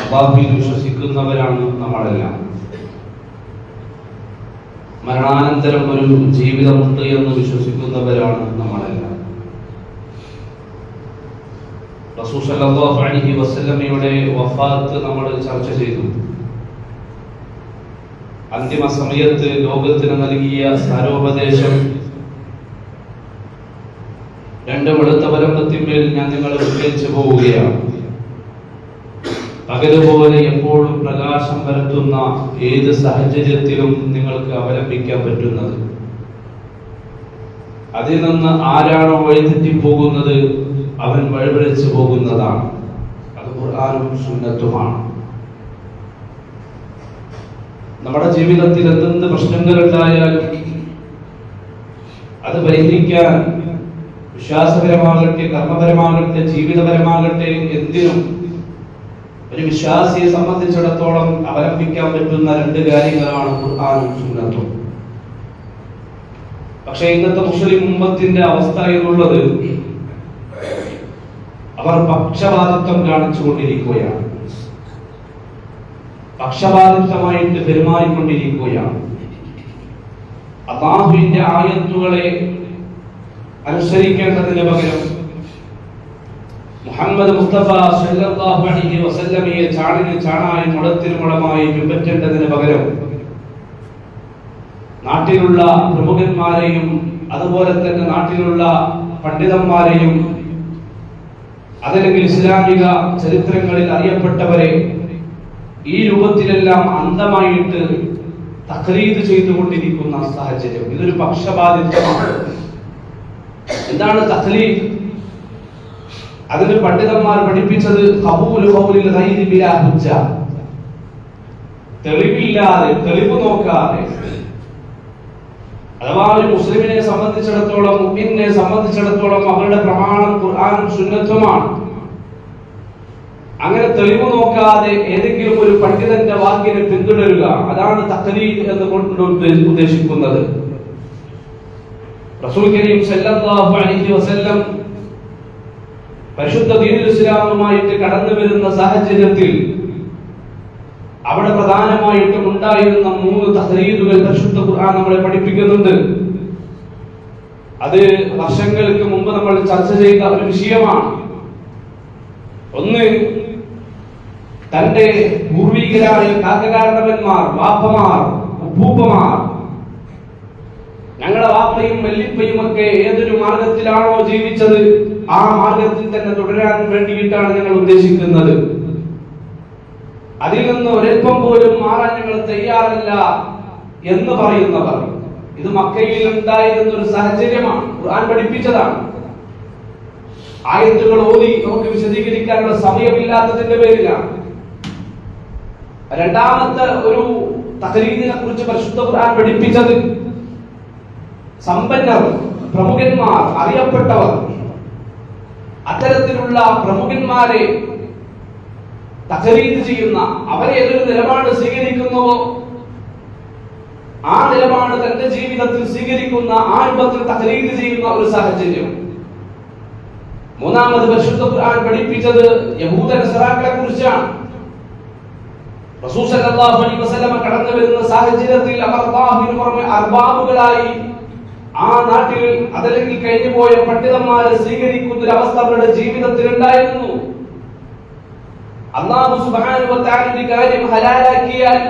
അല്ലാഹുവിൽ വിശ്വസിക്കുന്നവരാണ് നമ്മളെല്ലാം. മരണാനന്തരം ഒരു ജീവിതമുണ്ട് എന്ന് വിശ്വസിക്കുന്നവരാണ് നമ്മളെല്ലാം. റസൂൽ സല്ലല്ലാഹു അലൈഹി വസല്ലമയുടെ വഫാത്ത് നമ്മൾ ചർച്ച ചെയ്തു. അന്തിമ സമയത്ത് ലോകത്തിന് നൽകിയ സാരോപദേശം, രണ്ട് വെളുത്ത പരമ്പത്തിന്മേൽ ഞാൻ നിങ്ങളെ വിളിച്ചു പോവുകയാണ്. പകലുപോലെ എപ്പോഴും പ്രകാശം പരത്തുന്ന ഏത് സാഹചര്യത്തിലും നിങ്ങൾക്ക് അവലംബിക്കാൻ പറ്റുന്നത്. അതിൽ നിന്ന് ആരാണോ വഴിതെറ്റി പോകുന്നത് അവൻ വഴിപിഴച്ചു പോകുന്നതാണ്. അത് ഖുർആനും സുന്നത്തുമാണ്. നമ്മുടെ ജീവിതത്തിൽ എന്തെന്ത് പ്രശ്നങ്ങൾ ഉണ്ടായാലും അത് പരിഹരിക്കാൻ വിശ്വാസപരമാകട്ടെ, കർമ്മപരമാകട്ടെ, ജീവിതപരമാകട്ടെ, എന്തിനും ഒരു വിശ്വാസിയെ സംബന്ധിച്ചിടത്തോളം അവലംബിക്കാൻ പറ്റുന്ന രണ്ട് കാര്യങ്ങളാണ് ഖുർആനും സുന്നത്തും. പക്ഷേ ഇന്നത്തെ മുസ്ലിം ഉമ്മത്തിന്റെ അവസ്ഥ എന്നുള്ളത് അവർ പക്ഷപാതിത്വം കാണിച്ചുകൊണ്ടിരിക്കുകയാണ്, പക്ഷപാതിത്വമായിട്ട് പെരുമാറിക്കൊണ്ടിരിക്കുകയാണ്. അല്ലാഹുവിന്റെ ആയത്തുകളെ അനുസരിക്കേണ്ടതിന് പകരം മുഹമ്മദ് മുസ്തഫ സല്ലല്ലാഹു അലൈഹി വസല്ലമയെ ചാണിന് ചാണായി മുളത്തിന് മുളമായി പിൻപറ്റേണ്ടതിന് പകരം നാട്ടിലുള്ള പ്രമുഖന്മാരെയും അതുപോലെ തന്നെ നാട്ടിലുള്ള പണ്ഡിതന്മാരെയും അതല്ലെങ്കിൽ ഇസ്ലാമിക ചരിത്രങ്ങളിൽ അറിയപ്പെട്ടവരെ ഈ രൂപത്തിലെല്ലാം അന്ധമായിട്ട് തഖ്ലീദ് ചെയ്തുകൊണ്ടിരിക്കുന്ന സാഹചര്യം, ഇതൊരു പക്ഷപാതിത്വമാണ്. എന്താണ് തഖ്ലീദ്? അതിന് പണ്ഡിതന്മാർ പഠിപ്പിച്ചത് ഖബൂലു ഖൗലിൽ ഗൈരി ബിലാ ഹുജ്ജ, തെളിവില്ലാതെ, തെളിവ് നോക്കാതെ. അഥവാ ഒരു മുസ്ലിമിനെ സംബന്ധിച്ചിടത്തോളം, മുഅ്മിനെ സംബന്ധിച്ചിടത്തോളം അവരുടെ പ്രമാണം ഖുർആനും സുന്നത്തുമാണ്. അങ്ങനെ തെളിവ് നോക്കാതെ ഏതെങ്കിലും ഒരു പണ്ഡിതന്റെ വാക്കിനെ പിന്തുടരുക, അതാണ് തഖ്ലീദ് എന്നുകൊണ്ട് ഉദ്ദേശിക്കുന്നത്. റസൂൽ കരീം സല്ലല്ലാഹു അലൈഹി വസല്ലം പരിശുദ്ധ ദീനുൽ ഇസ്ലാമുമായിട്ട് കടന്നു വരുന്ന സാഹചര്യത്തിൽ അവിടെ പ്രധാനമായിട്ടും ഉണ്ടായിരുന്ന 3 തഖ്ലീദുകൾ പരിശുദ്ധ ഖുർആൻ നമ്മളെ പഠിപ്പിക്കുന്നുണ്ട്. അത് വർഷങ്ങൾക്ക് മുമ്പ് നമ്മൾ ചർച്ച ചെയ്ത ഒരു വിഷയമാണ്. ഒന്ന്, തന്റെ പൂർവികരായ കാക്കകാരണവന്മാർ, വാപ്പമാർ, ഉപ്പൂപ്പമാർ, ഞങ്ങളുടെ വാപ്പയും വല്ലിപ്പയും ഒക്കെ ഏതൊരു മാർഗത്തിലാണോ ജീവിച്ചത് ആ മാർഗത്തിൽ തന്നെ തുടരാൻ വേണ്ടിയിട്ടാണ് ഞങ്ങൾ ഉദ്ദേശിക്കുന്നത്. അതിൽ നിന്ന് ഒരൽപ്പം പോലും മാറാൻ ഞങ്ങൾ തയ്യാറല്ല എന്ന് പറയുന്നവർ, ഇത് മക്കയിൽ ഉണ്ടായിരുന്ന ഒരു സാഹചര്യമാണ്, ഖുർആൻ പഠിപ്പിച്ചതാണ്. ആയത്തുകൾ ഓതി നമുക്ക് വിശദീകരിക്കാനുള്ള സമയമില്ലാത്തതിന്റെ പേരിലാണ്. രണ്ടാമത്തെ ഒരു തഖ്ലീദിനെ കുറിച്ച് പരിശുദ്ധ ഖുർആൻ പഠിപ്പിച്ചത് സമ്പന്നർ, പ്രമുഖന്മാർ, അറിയപ്പെട്ടവർ, അത്തരത്തിലുള്ള പ്രമുഖന്മാരെ തഖ്ലീദ് ചെയ്യുന്ന, അവരെ ഏതൊരു നിലപാട് സ്വീകരിക്കുന്നുവോ ആ നിലപാട് തന്റെ ജീവിതത്തിൽ സ്വീകരിക്കുന്ന, ആ രൂപത്തിൽ തഖ്ലീദ് ചെയ്യുന്ന ഒരു സാഹചര്യം. മൂന്നാമത് പരിശുദ്ധ ഖുർആൻ പഠിപ്പിച്ചത് യഹൂദ നസ്രാക്കളെ കുറിച്ചാണ്. റസൂൽ സല്ലല്ലാഹു അലൈഹി വസല്ലം കടന്നു വരുന്ന സാഹചര്യത്തിൽ അവർ അല്ലാഹുവിന് പുറമെ അർബാബുകളായി ആ നാട്ടിൽ അതല്ലെങ്കിൽ കഴിഞ്ഞുപോയ പണ്ഡിതന്മാരെ സ്വീകരിക്കുന്ന ഒരു അവസ്ഥ അവരുടെ ജീവിതത്തിൽ ഉണ്ടായിരുന്നു. അല്ലാഹു സുബ്ഹാനഹു വ തആല ഒരു കാര്യം ഹലാലാക്കിയാൽ,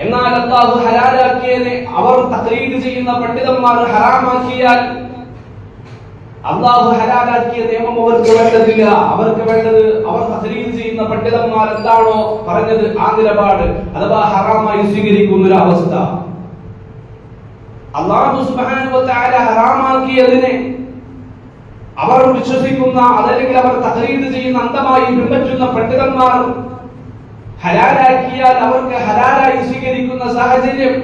എന്നാൽ അല്ലാഹു ഹലാലാക്കിയതിനെ അവർ തഖ്ലീദ് ചെയ്യുന്ന പണ്ഡിതന്മാർ ഹറാമാക്കിയാൽ അല്ലാഹു ഹലാലാക്കിയ നിയമം അവർക്ക് വേണ്ടതില്ല. അവർക്ക് വേണ്ടത് അവർ തഖ്ലീദ് ചെയ്യുന്ന പണ്ഡിതന്മാർ എന്താണോ പറഞ്ഞത് ആ നിലപാട്, അഥവാ ഹറാമായി സ്വീകരിക്കുന്ന ഒരു അവസ്ഥ. അല്ലാഹു സുബ്ഹാനഹു വ തആല ഹറാമാക്കിയതിനെ അവർ വിശ്വസിക്കുന്ന, അതല്ലെങ്കിൽ അവർ തഖ്ലീദ് ചെയ്യുന്ന, അന്ധമായി പിൻപറ്റുന്ന പണ്ഡിതന്മാർ ഹലാലാക്കിയാൽ അവർക്ക് ഹലാലായി സ്വീകരിക്കുന്ന സാഹചര്യം.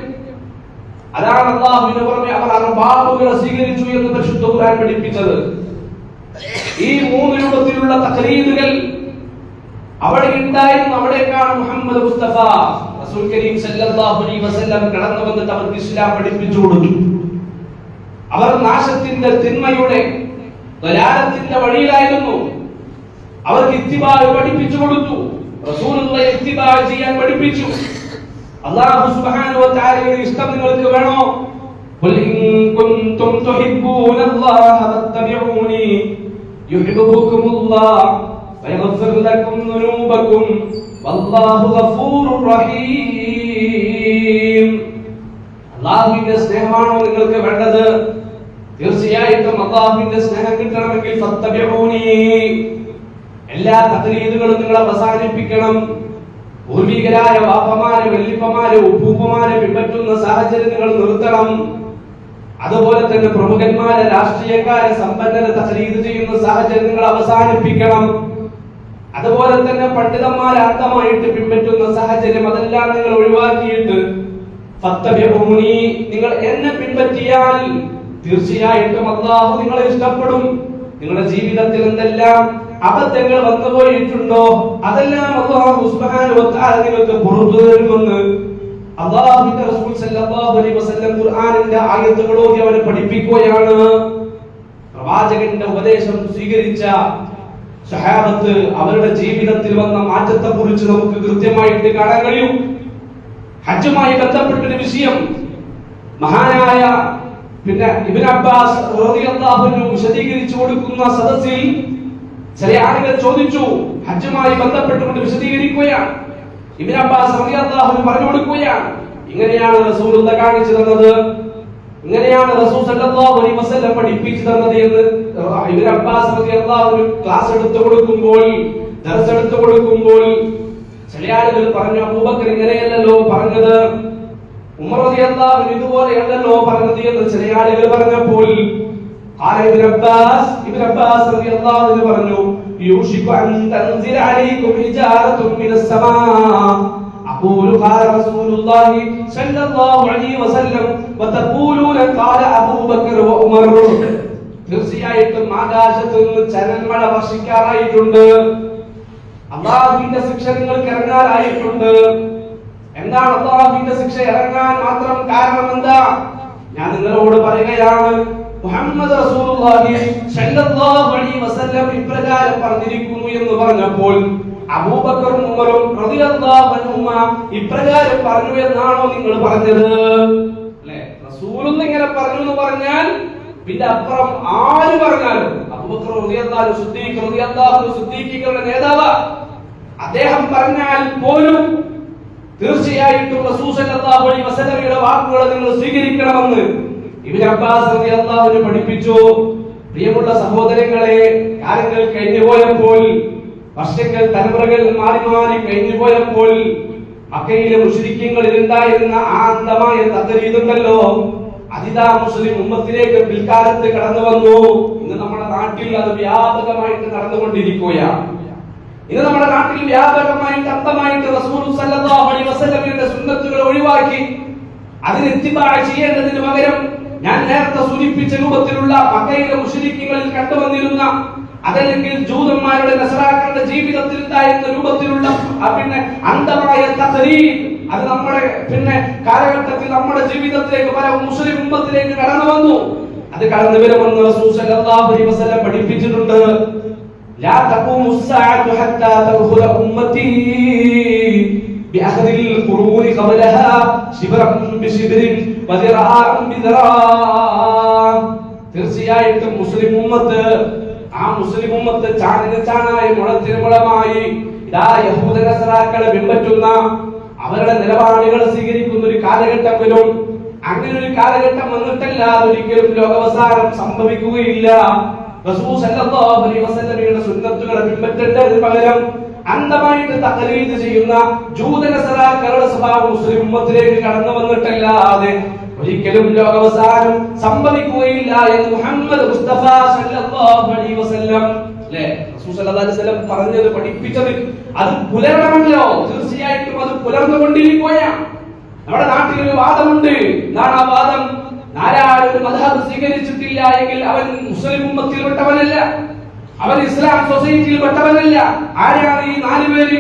അതാണ് അല്ലാഹുവിന് പുറമെ അവർ അർബാബുകളെ സ്വീകരിച്ചു എന്ന് പരിശുദ്ധ ഖുർആൻ പഠിപ്പിച്ചത്. ഈ 3 രൂപത്തിലുള്ള തഖ്ലീദുകൾ അവിടെ ഉണ്ടായിരുന്നു. അവിടേക്കാണ് മുഹമ്മദ് മുസ്തഫ റസൂൽ കരീം സല്ലല്ലാഹു അലൈഹി വസല്ലം കടന്നു വന്നിട്ട് അവർക്ക് ഇസ്ലാം പഠിപ്പിച്ചു കൊടുത്തു. അവർ നാശത്തിന്റെ, തിന്മയുടെ, ദലാലത്തിന്റെ വഴിയിലായിരുന്നു. അവർക്ക് ഇത്തിബാ പഠിപ്പിച്ചു കൊടുത്തു. റസൂലുള്ളാഹിയെ ഇത്തിബാ ചെയ്യാൻ പഠിപ്പിച്ചു. അല്ലാഹു സുബ്ഹാനഹു വ തആലയുടെ ഇഷ്ടം നിങ്ങൾക്ക് വേണോ? ഖുൽ ഇൻ കുൻതും തുഹിബ്ബൂനല്ലാഹ ഫത്തബിഊനി യുഹിബ്ബുകുമുല്ലാഹ് വയഗ്ഫിർ ലക്കും ദുനൂബക്കും വല്ലാഹു ഗഫൂറുർ റഹീം. അല്ലാഹുവിന്റെ സ്നേഹമാണോ നിങ്ങൾക്ക് വേണ്ടത്? തീർച്ചയായിട്ടും അല്ലാഹുവിന്റെ സ്നേഹം കിട്ടണമെങ്കിൽ ഫത്തബിഊനി, എല്ലാ തഖ്ലീദുകളും നിങ്ങൾ അവസാനിപ്പിക്കണം. പൂർവികരായ വാപ്പമാരെ, വല്ലിപ്പമാരെ, ഉപ്പൂപ്പമാരെ പിൻപറ്റുന്ന സാഹചര്യം നിങ്ങൾ നിർത്തണം. അതുപോലെ തന്നെ പ്രമുഖന്മാരെ, രാഷ്ട്രീയക്കാരെ, സമ്പന്നരെ തഖ്ലീദ് ചെയ്യുന്ന സാഹചര്യം നിങ്ങൾ അവസാനിപ്പിക്കണം. അതുപോലെ തന്നെ പണ്ഡിതന്മാരെ അന്ധമായിട്ട് പിൻപറ്റുന്ന സാഹചര്യം അതെല്ലാം നിങ്ങൾ ഒഴിവാക്കിയിട്ട് ഫത്തബിഊനി, നിങ്ങൾ എന്നെ പിൻപറ്റിയാൽ തീർച്ചയായിട്ടും അല്ലാഹു നിങ്ങളെ ഇഷ്ടപ്പെടും. നിങ്ങളുടെ ജീവിതത്തിൽ എന്തെല്ലാം അബദ്ധങ്ങൾ വന്നുപോയിട്ടുണ്ടോ അതെല്ലാം അല്ലാഹു സുബ്ഹാനഹു വ തആല നിങ്ങൾക്ക് പുറത്തു തരുമെന്ന് അല്ലാഹുവിന്റെ റസൂൽ സല്ലല്ലാഹു അലൈഹി വസല്ലം ഖുർആനിന്റെ ആയത്തുകൾ ഓതി അവരെ പഠിപ്പിക്കുകയാണ്. പ്രവാചകന്റെ ഉപദേശം സ്വീകരിച്ച സഹാബത്ത് അവരുടെ ജീവിതത്തിൽ വന്ന മാറ്റത്തെ കുറിച്ച് നമുക്ക് കൃത്യമായിട്ട് കാണാൻ കഴിയും. ഹജ്ജുമായി ബന്ധപ്പെട്ടൊരു വിഷയം മഹാനായ ഇബ്നു അബ്ബാസ് റളിയല്ലാഹു അൻഹു വിശദീകരിച്ചു കൊടുക്കുന്ന സദസ്സിൽ ചില ആളുകൾ ചോദിച്ചു, ഹജ്ജുമായി ബന്ധപ്പെട്ടുകൊണ്ട് വിശദീകരിക്കുകയാണ്. ഇബ്നു അബ്ബാസ് റളിയല്ലാഹു അൻഹു പറഞ്ഞു കൊടുക്കുകയാണ്, ഇങ്ങനെയാണ് റസൂലുള്ളാഹി കാണിച്ചു തന്നത്, ഇങ്ങനെയാണ് റസൂൽ സല്ലല്ലാഹു അലൈഹി വസല്ലം പഠിപ്പിച്ചു തന്നത് എന്ന് ഇബ്നു അബ്ബാസ് റളിയല്ലാഹു അൻഹു ക്ലാസ് എടുത്തു കൊടുക്കുമ്പോൾ, ദർസ് എടുത്തു കൊടുക്കുമ്പോൾ ചില ആളുകൾ പറഞ്ഞു, അബൂബക്കർ ഇങ്ങനെയല്ലല്ലോ പറഞ്ഞത്, ഉമർ റളിയല്ലാഹു അൻഹു ഇതുപോലെയല്ലല്ലോ പറഞ്ഞത് എന്ന് ചില ആളുകൾ പറഞ്ഞപ്പോൾ ഇബ്നു അബ്ബാസ് റളിയല്ലാഹു അൻഹു പറഞ്ഞു, യൂഷികു അൻ തൻസില അലൈക്കും ഹിജാറത്തുൻ മിനസ് സമാ അഖൂലു ഖാല റസൂലുള്ളാഹി സ്വല്ലല്ലാഹു അലൈഹി വസല്ലം വതഖൂലൂന ഖാല അബൂബക്കർ വ ഉമർ. തീർച്ചയായിട്ടും ആകാശത്ത് നിന്ന് ചരൽമഴ വർഷിക്കാറായിട്ടുണ്ട്, അല്ലാഹുവിന്റെ ശിക്ഷ നിങ്ങൾക്ക് ഇറങ്ങാനായിട്ടുണ്ട്. എന്താണ് അല്ലാഹുവിന്റെ ശിക്ഷ ഇറങ്ങാൻ മാത്രം കാരണം എന്താ? ഞാൻ നിങ്ങളോട് പറയുകയാണ്, മുഹമ്മദ് റസൂലുള്ളാഹി സ്വല്ലല്ലാഹു അലൈഹി വസല്ലം ഇപ്രകാരം പറഞ്ഞിരിക്കുന്നു എന്ന് പറഞ്ഞപ്പോൾ അബൂബക്കറും ഉമറും റളിയല്ലാഹു അൻഹുമ ഇപ്രകാരം പറഞ്ഞു എന്നാണോ നിങ്ങൾ പറഞ്ഞത്? അല്ലേ? റസൂലുള്ളാഹി ഇങ്ങനെ പറഞ്ഞു എന്ന് പറഞ്ഞാൽ പിന്നെ അപ്പുറം ആര് പറഞ്ഞാലും അബൂബക്കർ റളിയല്ലാഹു അൻഹു സിദ്ദീഖ് റളിയല്ലാഹു അൻഹു സിദ്ദീഖികളുടെ നേതാവ്, അദ്ദേഹം പറഞ്ഞാൽ പോലും തീർച്ചയായിട്ടും റസൂൽ സല്ലല്ലാഹു അലൈഹി വസല്ലമയുടെ വാക്കുകൾ നിങ്ങൾ സ്വീകരിക്കണമെന്ന് ഇബ്നു അബ്ബാസ് റളിയല്ലാഹു അൻഹു പഠിപ്പിച്ചു. പ്രിയമുള്ള സഹോദരങ്ങളെ, കാലങ്ങൾ കഴിഞ്ഞുപോയപ്പോൾ, വർഷങ്ങൾ തലമുറകൾ മാറി മാറി കഴിഞ്ഞുപോയപ്പോൾ മക്കയിലെ മുശ്രിക്കീങ്ങളിൽ ഉണ്ടായിരുന്ന ആ അന്ധമായ തഖ്ലീദുണ്ടല്ലോ, അതിതാ മുസ്ലിം ഉമ്മത്തിലേക്ക് പിൽക്കാലത്ത് കടന്നു വന്നു. ഇന്ന് നമ്മുടെ നാട്ടിൽ അത് വ്യാപകമായിട്ട് നടന്നുകൊണ്ടിരിക്കുകയാണ്. ഇന്ന് നമ്മുടെ നാട്ടിൽ വ്യാപകമായിട്ട് അന്ധമായിട്ട് റസൂൽ സല്ലല്ലാഹു അലൈഹി വസല്ലമയുടെ സുന്നത്തുകൾ ഒഴിവാക്കി അതിന് ഇത്തിബാ ചെയ്യേണ്ടതിന് പകരം ഞാൻ നേരത്തെ സൂചിപ്പിച്ച രൂപത്തിലുള്ള മക്കയിലെ മുശ്രിക്കുകളിൽ കണ്ടുവന്നിരുന്ന അതല്ലെങ്കിൽ ജൂതന്മാരുടെ നസറാക്കളുടെ ജീവിതത്തിൽ ഉണ്ടായിരുന്ന രൂപത്തിലുള്ള അന്ധമായ തഖ്ലീദ് അത് നമ്മുടെ കാലഘട്ടത്തിൽ നമ്മുടെ ജീവിതത്തിലേക്ക് പല മുസ്ലിം ഉമ്മത്തിലേക്ക് കടന്നു വന്നു. അത് കടന്നു വരുമെന്ന് റസൂൽ സല്ലല്ലാഹു അലൈഹി വസല്ലം പഠിപ്പിച്ചിട്ടുണ്ട്. ലാ തഖൂമു الساعة حتى تدخل أمتي بأخذ القرون قبلها شبرا بشبر وذراعا بذراع. തീർച്ചയായിട്ടും മുസ്ലിം ഉമ്മത്ത്, ആ മുസ്ലിം ഉമ്മത്ത് ചാണിന് ചാണായി മുളത്തിന് മുളമായി ഇതാ യഹൂദ നസറാക്കളെ പിൻപറ്റുന്ന അവരുടെ നിലപാടുകൾ സ്വീകരിക്കുന്ന ഒരു കാലഘട്ടം വരും. അങ്ങനെ ഒരു കാലഘട്ടം വന്നിട്ടല്ലാതെ ഒരിക്കലും ലോകാവസാനം സംഭവിക്കുകയില്ല. റസൂൽ സല്ലല്ലാഹു അലൈഹി വസല്ലമയുടെ സുന്നത്തുകളെ പിൻപറ്റേണ്ടതിന് പകരം അന്ധമായിട്ട് തഖ്ലീദ് ചെയ്യുന്ന ജൂത നസറാക്കളുടെ സ്വഭാവം മുസ്ലിം ഉമ്മത്തിലേക്ക് കടന്നു വന്നിട്ടല്ലാതെ ഒരിക്കലും ലോകാവസാനം സംഭവിക്കുകയില്ല എന്ന് മുഹമ്മദ് മുസ്തഫ സല്ലല്ലാഹു അലൈഹി വസല്ലം റസൂൽ സല്ലല്ലാഹു അലൈഹി വസല്ലം പറഞ്ഞത് പഠിപ്പിച്ചത് അത് പുലരണമല്ലോ. തീർച്ചയായിട്ടും അത് പുലർന്നുകൊണ്ടിരിക്കുകയാണ്. നമ്മുടെ നാട്ടിൽ ഒരു വാദമുണ്ട്. എന്താണ് ആ വാദം? ആരാരും മദ്ഹബ് സ്വീകരിച്ചിട്ടില്ല എങ്കിൽ അവൻ മുസ്ലിം ഉമ്മത്തിൽ പെട്ടവനല്ല, അവൻ ഇസ്ലാം സൊസൈറ്റിയിൽ പെട്ടവനല്ല. ആരാണ് ഈ 4 പേര്?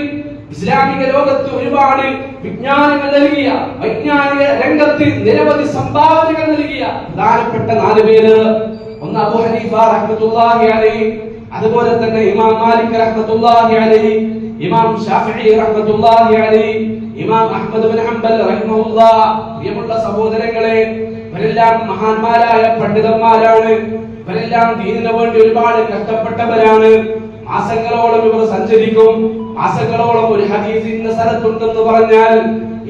ഇസ്ലാമിക ലോകത്ത് ഒരുപാട് വിജ്ഞാനങ്ങൾ നൽകിയ, വൈജ്ഞാനിക രംഗത്ത് നിരവധി സംഭാവനകൾ നൽകിയ പ്രധാനപ്പെട്ട 4 പേര്. ഒന്ന് അബൂ ഹനീഫ റഹ്മത്തുള്ളാഹി അലൈഹി, അതുപോലെ തന്നെ ഇമാം മാലിക് റഹ്മത്തുള്ളാഹി അലൈഹി, ഇമാം ഷാഫിഈ റഹ്മത്തുള്ളാഹി അലൈഹി, ഇമാം അഹ്മദ് ബിൻ ഹംബൽ റഹിമഹുല്ലാഹ്. പ്രിയമുള്ള സഹോദരങ്ങളെ, ഇവരെല്ലാം മഹാന്മാരായ പണ്ഡിതന്മാരാണ്. ഇവരെല്ലാം ദീനിനു വേണ്ടി ഒരുപാട് കഷ്ടപ്പെട്ടവരാണ്. മാസങ്ങളോളം ഇവർ സഞ്ചരിക്കും. മാസങ്ങളോളം ഒരു ഹദീസ് ഇന്ന സ്ഥലത്തുണ്ടെന്ന് പറഞ്ഞാൽ,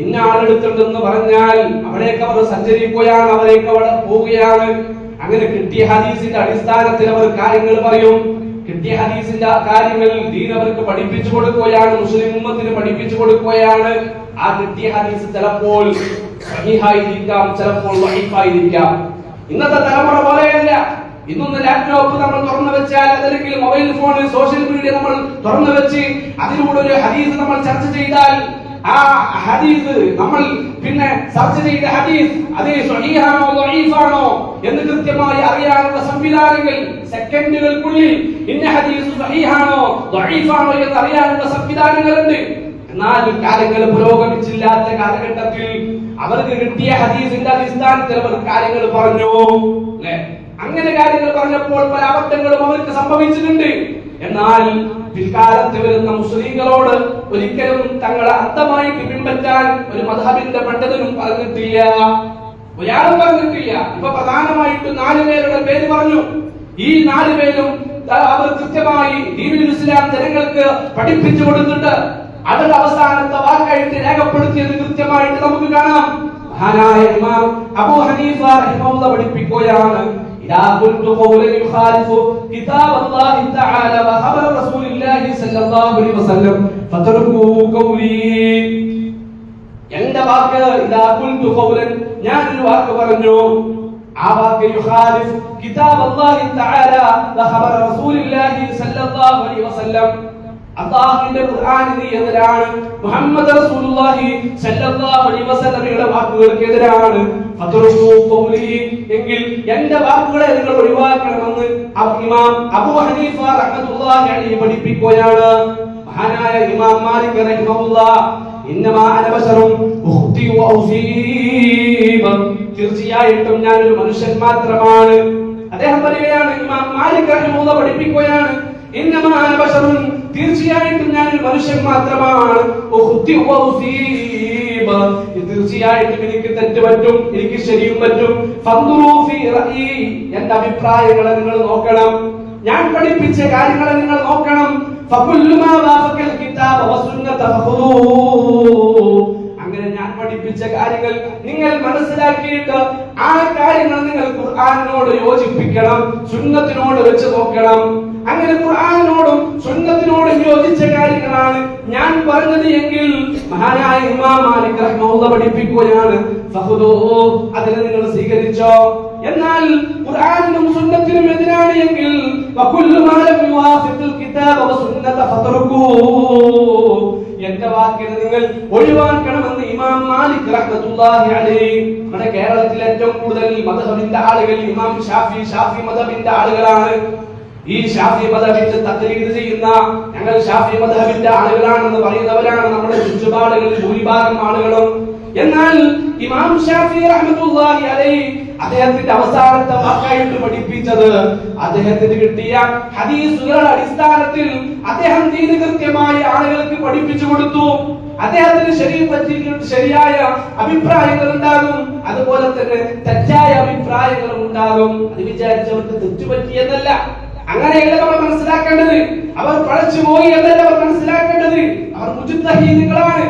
ഇന്ന ആളെടുത്തുണ്ടെന്ന് പറഞ്ഞാൽ അവിടേക്ക് അവർ സഞ്ചരിക്കുകയാണ്, അവരേക്ക് അവിടെ പോവുകയാണ്. അങ്ങനെ കിട്ടിയ ഹദീസിന്റെ അടിസ്ഥാനത്തിൽ അവർ കാര്യങ്ങൾ പറയും. കിട്ടിയ ഹദീസിന്റെ കാര്യങ്ങൾ ദീൻ അവർക്ക് പഠിപ്പിച്ചു കൊടുക്കുകയാണ്, മുസ്ലിം ഉമ്മത്തിന് പഠിപ്പിച്ചു കൊടുക്കുകയാണ്. ആ കിട്ടിയ ഹദീസ് ചിലപ്പോൾ സഹീഹായിരിക്കാം, ചിലപ്പോൾ വഈഫായിരിക്കാം. ഇന്നത്തെ തലമുറ പോലെയല്ല. ഇന്നൊന്ന് ലാപ്ടോപ്പ് നമ്മൾ തുറന്നു വെച്ചാൽ, അല്ലെങ്കിൽ മൊബൈൽ ഫോൺ, സോഷ്യൽ മീഡിയ നമ്മൾ തുറന്നു വെച്ച് അതിലൂടെ ഒരു ഹദീസ് നമ്മൾ ചർച്ച ചെയ്താൽ, ആ ഹദീസ് നമ്മൾ പിന്നെ ചർച്ച ചെയ്ത ഹദീസ് അത് സ്വഹീഹാണോ ദഈഫാണോ എന്ന് കൃത്യമായി അറിയാനുള്ള സംവിധാനങ്ങൾ സെക്കൻഡുകൾക്കുള്ളിൽ ഇന്ന ഹദീസ് സ്വഹീഹാണോ ദഈഫാണോ എന്ന് അറിയാനുള്ള സംവിധാനങ്ങളുണ്ട്. എന്നാൽ കാര്യങ്ങൾ പുരോഗമിച്ചില്ലാത്ത കാലഘട്ടത്തിൽ അവർക്ക് കിട്ടിയ ഹദീസിന്റെ അടിസ്ഥാനത്തിൽ അവർ കാര്യങ്ങൾ പറഞ്ഞു. അങ്ങനെ കാര്യങ്ങൾ പറഞ്ഞപ്പോൾ പല അബദ്ധങ്ങളും അവർക്ക് സംഭവിച്ചിട്ടുണ്ട്. എന്നാൽ പിൽക്കാലത്ത് വരുന്ന മുസ്ലിങ്ങളോട് ഒരിക്കലും തങ്ങളെ അന്തമായിട്ട് പിൻപറ്റാൻ ഒരു മദ്ഹബിന്റെ പണ്ഡിതനും പറഞ്ഞിട്ടില്ല, ഒരാളും പറഞ്ഞിട്ടില്ല. ഇപ്പൊ പ്രധാനമായിട്ട് 4 പേരുടെ പേര് പറഞ്ഞു. ഈ 4 പേരും അവർ കൃത്യമായി ദീനുൽ ഇസ്ലാം ജനങ്ങൾക്ക് പഠിപ്പിച്ചു കൊടുത്തിട്ട് അവരുടെ അവസാനത്തെ വാക്കായിട്ട് രേഖപ്പെടുത്തിയത് കൃത്യമായിട്ട് നമുക്ക് കാണാം. മഹാനായ ഇമാം അബൂ ഹനീഫ റഹിമഹുല്ലാഹ് പഠിപ്പിക്കുകയാണ്, إذا قلت قولا يخالف كتاب الله تعالى وخبر رسول الله صلى الله عليه وسلم فتركوا قولي. എന്റെ വാക്ക് ഇദാ ഖുൽതു ഖൗലൻ, ഞാൻ ഒരു വാക്ക് പറഞ്ഞു, ആ വാക്ക് യുഖാലിഫ് കിതാബ് അല്ലാഹി തആല വഖബർ റസൂലുള്ളാഹി സ്വല്ലല്ലാഹു അലൈഹി വസല്ലം, അല്ലാഹുവിന്റെ ഖുർആനിന് എതിരാണ്, മുഹമ്മദ് റസൂലുള്ളാഹി സ്വല്ലല്ലാഹു അലൈഹി വസല്ലമയുടെ വാക്കുകൾക്ക് എതിരാണ്. ഫതറുകു ഖൗലി, എങ്കിൽ എന്റെ വാക്കുകളെ നിങ്ങൾ ഒഴിവാക്കണമെന്ന് ഇമാം അബൂ ഹനീഫ റഹ്മത്തുള്ളാഹി അലൈഹി പഠിപ്പിക്കുകയാണ്. മഹാനായ ഇമാം മാലിക് റഹിമഹുല്ലാഹ്, ഇന്നമാ അന ബശറുൻ ഉഖ്തി വഉസീബ, തീർച്ചയായിട്ടും ഞാൻ ഒരു മനുഷ്യൻ മാത്രമാണ്. അദ്ദേഹം പറയുകയാണ്, ഇമാം മാലിക് റഹിമഹുല്ലാഹ് പഠിപ്പിക്കുകയാണ്, ഇന്നമാ അന ബശറുൻ, തീർച്ചയായിട്ടും ഞാൻ ഒരു മനുഷ്യൻ മാത്രമാണ്. ഉഖ്തി വഉസീബ, തീർച്ചയായിട്ടും എനിക്ക് തെറ്റ് പറ്റും, എനിക്ക് ശരിയും പറ്റും. ഫൻദുറൂ ഫീ റഅയി, എന്റെ അഭിപ്രായങ്ങളെ നിങ്ങൾ നോക്കണം, ഞാൻ പഠിപ്പിച്ച കാര്യങ്ങളെ നിങ്ങൾ നോക്കണം. ഫകുല്ലു മാ വാഫഖൽ കിതാബ വസുന്നത ഫഖുദൂ, അങ്ങനെ ഞാൻ പഠിപ്പിച്ച കാര്യങ്ങൾ നിങ്ങൾ മനസ്സിലാക്കിയിട്ട് ആ കാര്യങ്ങൾ നിങ്ങൾ ഖുർആനിനോട് യോജിപ്പിക്കണം, സുന്നത്തിനോട് വെച്ച് നോക്കണം. അങ്ങനെ ഖുർആനിനോടും സുന്നത്തിനോടും യോജിച്ച കാര്യങ്ങളാണ് ഞാൻ പറഞ്ഞത് എങ്കിൽ മഹാനായ ഇമാം മാലിക് റഹ്മത്തുള്ളാഹി പഠിപ്പിക്കുകയാണ്, ഫഖുദൂ, അതിനെ നിങ്ങൾ സ്വീകരിച്ചോ. എന്നാൽ ഖുർആനിനും സുന്നത്തിനും എതിരാണ് എങ്കിൽ വകുല്ലു മാ ലം യുവാഫിഖുൽ കിതാബ വസുന്നത ഫതറുകൂ, എന്റെ വാക്കിനെ നിങ്ങൾ ഒഴിവാക്കണമെന്ന് ഇമാം മാലിക് റഹ്മത്തുള്ളാഹി അലൈഹി. നമ്മുടെ കേരളത്തിൽ ഏറ്റവും കൂടുതൽ മദ്ഹബിന്റെ ആളുകൾ ഇമാം ഷാഫി മദ്ഹബിന്റെ ആളുകളാണ്. ഈ ഷാഫി മദ്ഹബിന്റെ തഖ്ലീദ് ചെയ്യുന്ന, ഞങ്ങൾ ഷാഫി മദ്ഹബിന്റെ ആളുകളാണെന്ന് പറയുന്നവരാണ് നമ്മുടെ ചുറ്റുപാടുകളിൽ ഭൂരിഭാഗം ആളുകളും. എന്നാൽ ഇമാം ഷാഫി റഹ്മത്തുള്ളാഹി അലൈഹി അദ്ദേഹത്തിന്റെ അവസാനത്തെ വാക്കായിട്ട് പഠിപ്പിച്ചത്, അദ്ദേഹത്തിന് കിട്ടിയ ഹദീസുകളുടെ അടിസ്ഥാനത്തിൽ അദ്ദേഹം ദീൻ കൃത്യമായി ആളുകൾക്ക് പഠിപ്പിച്ചു കൊടുത്തു. അദ്ദേഹത്തിന് ശരിയായ അഭിപ്രായങ്ങൾ ഉണ്ടാകും, അതുപോലെ തന്നെ തെറ്റായ അഭിപ്രായങ്ങളും ഉണ്ടാകും. അത് വിചാരിച്ചവർക്ക് തെറ്റുപറ്റിയെന്നല്ല, അങ്ങനെയല്ല നമ്മൾ മനസ്സിലാക്കേണ്ടത്. അവർ പഴച്ചുപോയി എന്നല്ല അവർ മനസ്സിലാക്കേണ്ടത്. അവർ മുജ്തഹീദുകളാണ്.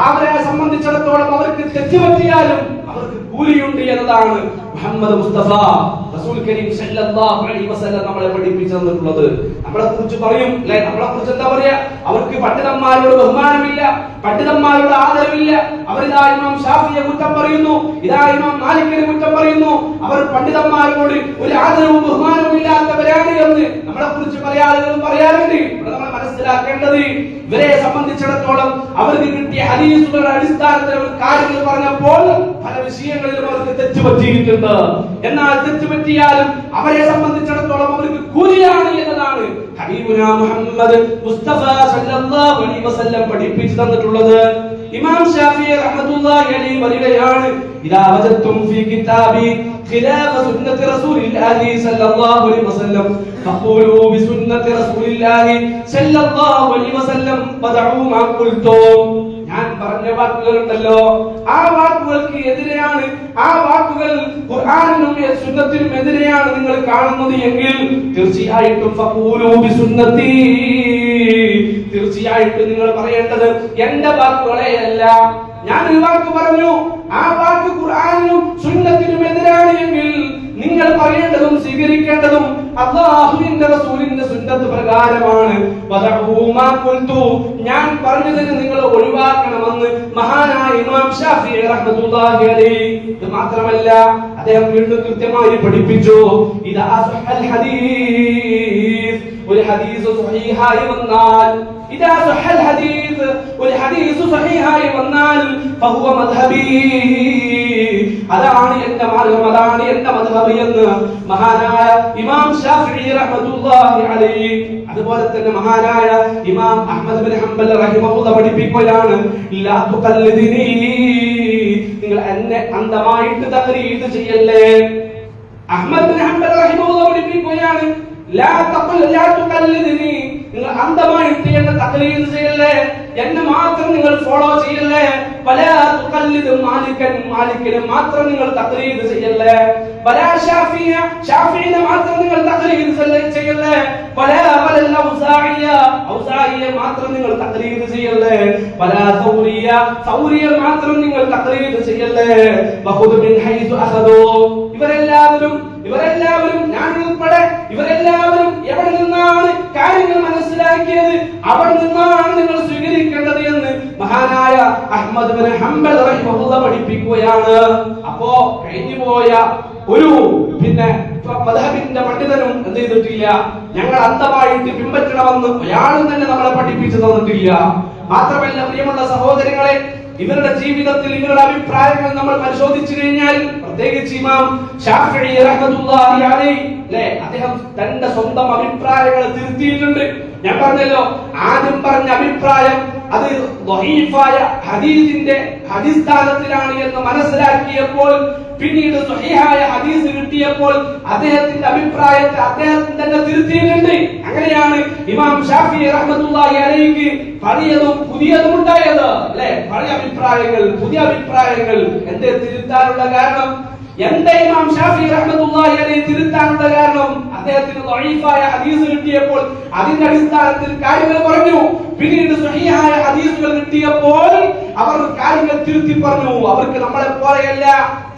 അവരെ സംബന്ധിച്ചിടത്തോളം അവർക്ക് തെറ്റുപറ്റിയാലും അവർക്ക് കൂലിയുണ്ട് എന്നതാണ് മുഹമ്മദ് മുസ്തഫ റസൂൽ കരീം സല്ലല്ലാഹു അലൈഹി വസല്ലം നമ്മളെ പഠിപ്പിച്ചു തന്നിട്ടുള്ളത്. നമ്മളെ കുറിച്ച് പറയും അല്ലെ, നമ്മളെ കുറിച്ച് എന്താ പറയാ, അവർക്ക് പണ്ഡിതന്മാരോട് ബഹുമാനമില്ല, പണ്ഡിതന്മാരോട് ആദരവില്ല. അവരിതാ ഇമാം ഷാഫിയെ കുറ്റം പറയുന്നു, ഇതാ ഇമാം മാലിക്കിനെ കുറ്റം പറയുന്നു. അവർ പണ്ഡിതന്മാരോട് ഒരു ആദരവും ബഹുമാനവും ഇല്ലാത്തവരാണ് എന്ന് നമ്മളെ കുറിച്ച് പല ആളുകളും പറയാറുണ്ട്. ഇവിടെ നമ്മൾ മനസ്സിലാക്കേണ്ടത്, ഇവരെ സംബന്ധിച്ചിടത്തോളം അവർക്ക് കിട്ടിയ ഹദീസുകളുടെ അടിസ്ഥാനത്തിൽ അവർ കാര്യങ്ങൾ പറഞ്ഞപ്പോൾ പല വിഷയങ്ങളിലും അവർക്ക് തെറ്റുപറ്റിയിട്ടുണ്ട്. എന്നാൽ തെറ്റുപറ്റിയാലും അവരെ സംബന്ധിച്ചിടത്തോളം അവർക്ക് കൂലിയാണ് എന്നതാണ് ഹബീബുനാ മുഹമ്മദ് മുസ്തഫ സല്ലല്ലാഹു അലൈഹി വസല്ലം പഠിപ്പിച്ചു തന്നിട്ടുള്ളത്. ഇമാം ഷാഫിഈ റഹ്മത്തുള്ളാഹി അലൈഹി പറയുകയാണ്, ഇദാ വജത്തും ഫീ കിതാബി ഖിലാഫ സുന്നത്തി റസൂലില്ലാഹി സ്വല്ലല്ലാഹു അലൈഹി വസല്ലം ഫഖൂലു ബിസുന്നത്തി റസൂലില്ലാഹി സ്വല്ലല്ലാഹു അലൈഹി വസല്ലം വദഉ മാ ഖുൽതും. ഞാൻ പറഞ്ഞ വാക്കുകളുണ്ടല്ലോ, ആ വാക്കുകൾക്ക് എതിരെയാണ്, ആ വാക്കുകൾ ഖുർആനിനും സുന്നത്തിനും എതിരെയാണ് നിങ്ങൾ കാണുന്നത് എങ്കിൽ തീർച്ചയായിട്ടും ഫഖൂലു ബിസുന്നത്തി, തീർച്ചയായിട്ടും നിങ്ങൾ പറയേണ്ടത് എന്റെ വാക്കുകളെയല്ല. ഞാൻ ഒരു വാക്ക് പറഞ്ഞു, ആ വാക്ക് ഖുർആനിനും സുന്നത്തിനും എതിരാണ് എങ്കിൽ നിങ്ങൾ പറയേണ്ടതും സ്വീകരിക്കേണ്ടതും അല്ലാഹുവിന്റെ റസൂലിന്റെ സുന്നത്ത് പ്രകാരമാണ്. ഞാൻ പറഞ്ഞതിന് നിങ്ങൾ ഒഴിവാക്കണമെന്ന് മഹാനായ ഇമാം ശാഫിഈ റഹ്മത്തുള്ളാഹി അലൈഹി. ഇത് മാത്രമല്ല, അദ്ദേഹം വീണ്ടും കൃത്യമായി പഠിപ്പിച്ചു, ഇദാ സഹൽ ഹദീസ്, ഒരു ഹദീസ് സ്വഹീഹായി വന്നാൽ, ഇദാ സഹൽ ഹദീസ്, ഒരു ഹദീസ് സ്വഹീഹായി വന്നാൽ ഫഹുവ മദ്ഹബി, അതാണ് എന്റെ മാർഗ്ഗം, അതാണ് എന്റെ മദ്ഹബ് എന്ന് മഹാനായ ഇമാം ശാഫിഈ റഹ്മത്തുള്ളാഹി അലൈഹി. അതുപോലെ തന്നെ മഹാനായ ഇമാം അഹ്മദ് ബിൻ ഹംബൽ റഹിമഹുല്ലാഹ് പഠിപ്പിക്കുകയാണ്, ലാ തുഖല്ലിദിനി, നിങ്ങൾ എന്നെ അന്ധമായിട്ട് തഖ്ലീദ് ചെയ്യല്ലേ. അഹ്മദ് ബിൻ ഹംബൽ റഹിമഹുല്ലാഹ് പഠിപ്പിക്കുകയാണ്, ലാ തുഖല്ലിദിനി, നിങ്ങൾ അന്ധമായിട്ട് എന്നെ തഖ്ലീദ് ചെയ്യല്ലേ, എന്നെ മാത്രം നിങ്ങൾ ഫോളോ ചെയ്യല്ലേ. വലാ തുഖല്ലിദ് മാലികൻ, മാലിക്കിനെ മാത്രം നിങ്ങൾ തഖ്ലീദ് ചെയ്യല്ലേ. വലാ ഷാഫിയ, ഷാഫിയെ മാത്രം നിങ്ങൾ തഖ്ലീദ് ചെയ്യല്ലേ. വലാ ഔസാഇയ, ഔസാഇയെ മാത്രം നിങ്ങൾ തഖ്ലീദ് ചെയ്യല്ലേ. വലാ സൗരിയ, സൗരിയെ മാത്രം നിങ്ങൾ തഖ്ലീദ് ചെയ്യല്ലേ. വഖുദ് മിൻ ഹൈസു അഖദു, ഇവരെല്ലാവരും ഞാൻ ഉൾപ്പെടെ ഇവരെല്ലാവരും എവിടെ നിന്നാണ് കാര്യങ്ങൾ മനസ്സിലാക്കിയത്, അവിടെ നിന്നാണ് നിങ്ങൾ സ്വീകരിക്കേണ്ടത് എന്ന് മഹാനായ അഹ്മദ് ബിൻ ഹംബൽ റഹിമഹുല്ലാഹ് പഠിപ്പിക്കുകയാണ്. അപ്പോ കഴിഞ്ഞുപോയ ഒരു മദ്ഹബിന്റെ പണ്ഡിതനും എന്ത് ചെയ്തിട്ടില്ല, ഞങ്ങൾ അന്ധമായിട്ട് പിൻപറ്റണമെന്ന് അയാളും തന്നെ നമ്മളെ പഠിപ്പിച്ചു തന്നിട്ടില്ല. മാത്രമല്ല പ്രിയമുള്ള സഹോദരങ്ങളെ, ഇവരുടെ ജീവിതത്തിൽ ഇവരുടെ അഭിപ്രായങ്ങൾ നമ്മൾ പരിശോധിച്ചു കഴിഞ്ഞാൽ, പ്രത്യേകിച്ച് ഇമാം ശാഫിഈ റഹ്മത്തുള്ളാഹി അലൈഹി, അദ്ദേഹം തന്റെ സ്വന്തം അഭിപ്രായങ്ങൾ തിരുത്തിയിട്ടുണ്ട്. ഞാൻ പറഞ്ഞല്ലോ, ആദ്യം പറഞ്ഞ അഭിപ്രായം അത് ദഈഫായ ഹദീസിന്റെ അടിസ്ഥാനത്തിലാണ് എന്ന് മനസ്സിലാക്കിയപ്പോൾ, പിന്നീട് സ്വഹീഹായ ഹദീസ് കിട്ടിയപ്പോൾ അദ്ദേഹത്തിന്റെ അഭിപ്രായത്തെ അദ്ദേഹം തന്നെ തിരുത്തിയിട്ടുണ്ട്. അങ്ങനെയാണ് ഇമാം ശാഫിഈ റഹ്മത്തുള്ളാഹി അലൈഹിക്ക് പഴയതും പുതിയതും ഉണ്ടായത്. പഴയ അഭിപ്രായങ്ങൾ, പുതിയ അഭിപ്രായങ്ങൾ. എന്തേ തിരുത്താനുള്ള കാരണം? എന്റെ ഇമാം ശാഫിഈ റഹ്മത്തുള്ളാഹി അലൈഹി തിരുത്താനുള്ള കാരണം, അദ്ദേഹത്തിന് ദഈഫായ ഹദീസ് കിട്ടിയപ്പോൾ അതിന്റെ അടിസ്ഥാനത്തിൽ കാര്യങ്ങൾ പറഞ്ഞു. പിന്നീട് സ്വഹീഹായ ഹദീസുകൾ കിട്ടിയപ്പോൾ അവർ കാര്യങ്ങൾ തിരുത്തി പറഞ്ഞു. അവർക്ക് നമ്മളെ പോലെയല്ല,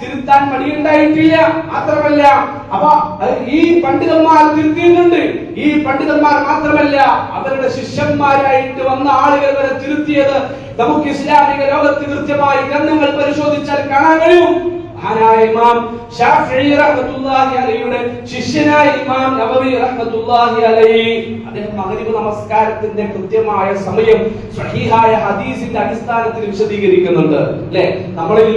തിരുത്താൻ മടിയുണ്ടായിട്ടില്ല. മാത്രമല്ല, അപ്പൊ ഈ പണ്ഡിതന്മാർ തിരുത്തിയിട്ടുണ്ട്. ഈ പണ്ഡിതന്മാർ മാത്രമല്ല, അവരുടെ ശിഷ്യന്മാരായിട്ട് വന്ന ആളുകൾ വരെ തിരുത്തിയത് നമുക്ക് ഇസ്ലാമിക ലോകത്ത് കൃത്യമായി ഗ്രന്ഥങ്ങൾ പരിശോധിച്ചാൽ കാണാൻ കഴിയും. മഹാനായ ഇമാം ശാഫിഈ റഹ്മത്തുള്ളാഹി അലൈഹിയുടെ ശിഷ്യനായ ഇമാം നവവി റഹ്മത്തുള്ളാഹി അലൈഹി, അദ്ദേഹം മഗ്രിബ് നമസ്കാരത്തിന്റെ കൃത്യമായ സമയം സ്വഹീഹായ ഹദീസിന്റെ അടിസ്ഥാനത്തിൽ വിശദീകരിക്കുന്നുണ്ട്. നമ്മളിൽ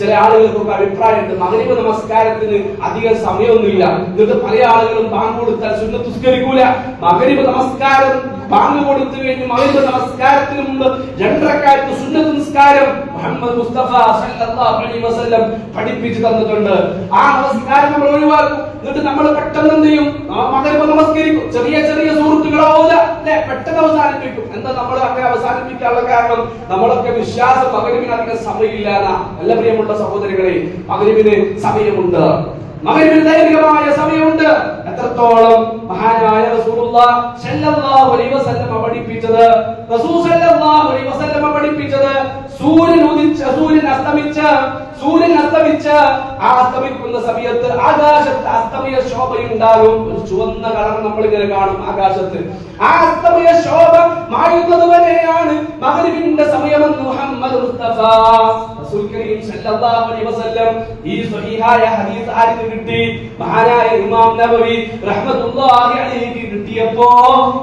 ചില ആളുകൾക്കൊക്കെ അഭിപ്രായമുണ്ട്, മഗ്രിബ് നമസ്കാരത്തിന് അധികം സമയമൊന്നുമില്ല, എന്നിട്ട് പല ആളുകളും ബാങ്ക് കൊടുത്താൽ സുന്നത്ത് നിസ്കരിക്കൂല. മഗ്രിബ് നമസ്കാരം ബാങ്ക് കൊടുത്തു കഴിഞ്ഞ് മഗ്രിബ് നമസ്കാരത്തിന് മുമ്പ് 2 റക്അത്ത് സുന്നത്ത് നിസ്കാരം മുഹമ്മദ് മുസ്തഫ സല്ലല്ലാഹു അലൈഹി വസല്ലം പഠിപ്പിച്ചു തന്നിട്ടുണ്ട്. ആ നമസ്കാരം നമ്മൾ ഒഴിവാക്കും. എന്നിട്ട് നമ്മൾ പെട്ടെന്ന് എന്ത് ചെയ്യും? മഗ്രിബ് നമസ്കരിക്കും. ചെറിയ ചെറിയ സുഹൃത്തുക്കളാവൂല, പെട്ടെന്ന് അവസാനിപ്പിക്കും. എന്താ നമ്മൾ അങ്ങനെ അവസാനിപ്പിക്കാനുള്ള കാരണം? നമ്മളൊക്കെ വിശ്വാസം മഗ്രിബിന് അധികം സമയമില്ലാന്നാ. നല്ല പ്രിയമുള്ള സഹോദരികളെ, മഗ്രിബിന് സമയമുണ്ട്, മഗ്രിബിന് ദൈർഘ്യമായ സമയമുണ്ട്. എത്രത്തോളം മഹാനായ റസൂലുള്ളാഹി സ്വല്ലല്ലാഹു അലൈഹി വസല്ലം പഠിപ്പിച്ചത്, റസൂൽ സ്വല്ലല്ലാഹു അലൈഹി വസല്ലം പഠിപ്പിച്ചത്, സൂര്യൻ അസ്തമിച്ച് ആ അസ്തമിക്കുന്ന സമയത്ത് ആകാശത്ത് അസ്തമയ ശോഭയുണ്ടാകും. ഒരു ചുവന്ന കളർ നമ്മൾ ഇങ്ങനെ കാണും ആകാശത്ത്. ആ അസ്തമയ ശോഭ മായുന്നത് വരെയാണ് മഗ്രിബിന്റെ സമയമെന്ന് മുഹമ്മദ് മുസ്തഫ റസൂൽ കരീം സല്ലല്ലാഹു അലൈഹി വസല്ലം ഈ സ്വഹീഹായ ഹദീസ് ആർക്ക് കിട്ടി? മഹാനായ ഇമാം നവവി റഹ്മത്തുള്ളാഹി അലൈഹി കിട്ടിയപ്പോ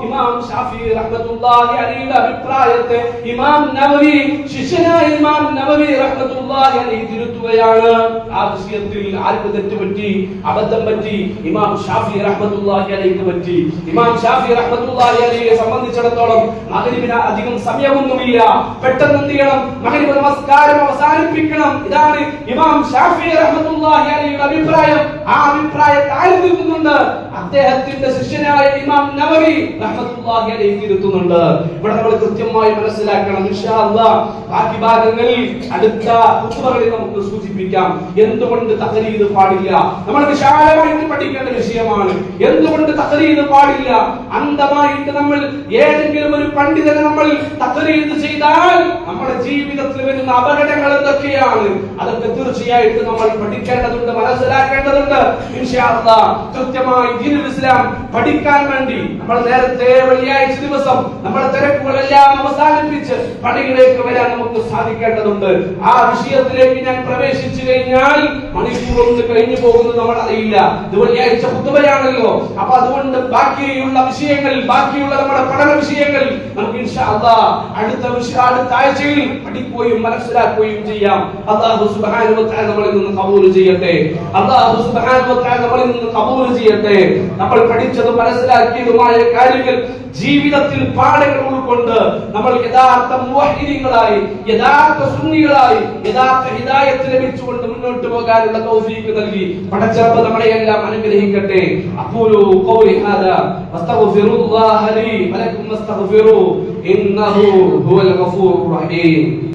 ഇമാം ശാഫിഈ റഹ്മത്തുള്ളാഹി അലൈഹിയുടെ അഭിപ്രായത്തെ ഇമാം നവവി ശിഷ്യനായ ഇമാം നവവി റഹ്മത്തുള്ളാഹി അലൈഹി തിരുത്തുകയാണ്. ആ വിഷയത്തിൽ ആർക്ക് തെറ്റുപറ്റി, അബദ്ധം പറ്റി? ഇമാം ഷാഫി റഹ്മത്തുള്ളാഹി അലൈഹിക്ക് പറ്റി. ഇമാം ഷാഫി റഹ്മത്തുള്ളാഹി അലൈഹിയെ സംബന്ധിച്ചിടത്തോളം മഗ്രിബിന് അധികം സമയമൊന്നുമില്ല, പെട്ടെന്ന് എന്ത് ചെയ്യണം, മഗ്രിബ് നമസ്കാരം അവസാനിപ്പിക്കണം. ഇതാണ് ഇമാം ഷാഫി റഹ്മത്തുള്ളാഹി അലൈഹിയുടെ അഭിപ്രായം. ആ അഭിപ്രായത്തെ ആര് തിരുത്തുന്നുണ്ട്? അദ്ദേഹത്തിന്റെ ശിഷ്യനായ ഇമാം നവവി റഹ്മത്തുള്ളാഹി അലൈഹി തിരുത്തുന്നുണ്ട്. ഇവിടെ നമ്മൾ കൃത്യമായി മനസ്സിലാക്കണം. ഇൻഷാ അല്ലാഹ് ബാക്കി ഭാഗങ്ങൾ അടുത്ത ഖുത്ബകളിൽ നമുക്ക് സൂചിപ്പിക്കാം. എന്തുകൊണ്ട് തഖ്ലീദ് പാടില്ല? നമ്മൾ വിശാലമായിട്ട് പഠിക്കേണ്ട വിഷയമാണ്. എന്തുകൊണ്ട് തഖ്ലീദ് പാടില്ല? അന്ധമായിട്ട് നമ്മൾ ഏതെങ്കിലും ഒരു പണ്ഡിതനെ നമ്മൾ തഖ്ലീദ് ചെയ്താൽ നമ്മുടെ ജീവിതത്തിൽ വരുന്ന അപകടങ്ങൾ എന്തൊക്കെയാണ്? അതൊക്കെ തീർച്ചയായിട്ടും നമ്മൾ പഠിക്കേണ്ടതുണ്ട്, മനസ്സിലാക്കേണ്ടതുണ്ട്. ഇൻഷാ അല്ലാഹ് കൃത്യമായി ദീനുൽ ഇസ്ലാം പഠിക്കാൻ വേണ്ടി നമ്മൾ നേരത്തെ വെള്ളിയാഴ്ച ദിവസം നമ്മുടെ തിരക്കുകളെല്ലാം അവസാനിപ്പിച്ച് പണികളിലേക്ക് വരാൻ നമുക്ക് സാധിക്കേണ്ടതുണ്ട്. ആ വിഷയത്തിലേക്ക് ഞാൻ പ്രവേശിച്ചു കഴിഞ്ഞാൽ മണിക്കൂർ ഒന്ന് കഴിഞ്ഞു പോകുന്നത് നമ്മൾ അറിയില്ല. ഇത് വെള്ളിയാഴ്ച ഖുത്ബയാണല്ലോ. അപ്പൊ അതുകൊണ്ട് ബാക്കിയുള്ള വിഷയങ്ങൾ, ബാക്കിയുള്ള നമ്മുടെ പഠന വിഷയങ്ങൾ നമുക്ക് ഇൻഷാ അല്ലാഹ് അടുത്ത ആഴ്ചയിൽ പഠിക്കുകയും മനസ്സിലാക്കുകയും ചെയ്യാം. അല്ലാഹു സുബ്ഹാനഹു വ തആല നമ്മളിൽ നിന്ന് ഖബൂൽ ചെയ്യട്ടെ. അല്ലാഹു സുബ്ഹാനഹു വ തആല നമ്മളിൽ നിന്ന് ഖബൂൽ ചെയ്യട്ടെ. നമ്മൾ പഠിച്ചതും മനസ്സിലാക്കിയതുമായ കാര്യങ്ങൾ ജീവിതത്തിൽ പാഠങ്ങൾ ഉൾക്കൊണ്ട് നമ്മൾ യഥാർത്ഥ മുവഹ്ഹിദീങ്ങളായി, യഥാർത്ഥ സുന്നികളായി, യഥാർത്ഥ ഹിദായത്ത് ലഭിച്ചുകൊണ്ട് മുന്നോട്ട് പോകാനുള്ള തൗഫീഖ് നൽകി പടച്ചറബ് നമ്മളെയെല്ലാം അനുഗ്രഹിക്കട്ടെ. അഖൂലു ഖൗലി ഹാദാ വസ്തഗ്ഫിറുല്ലാഹ ലി വലക്കും വസ്തഗ്ഫിറു ഇന്നഹു ഹുവൽ ഗഫൂറുർ റഹീം.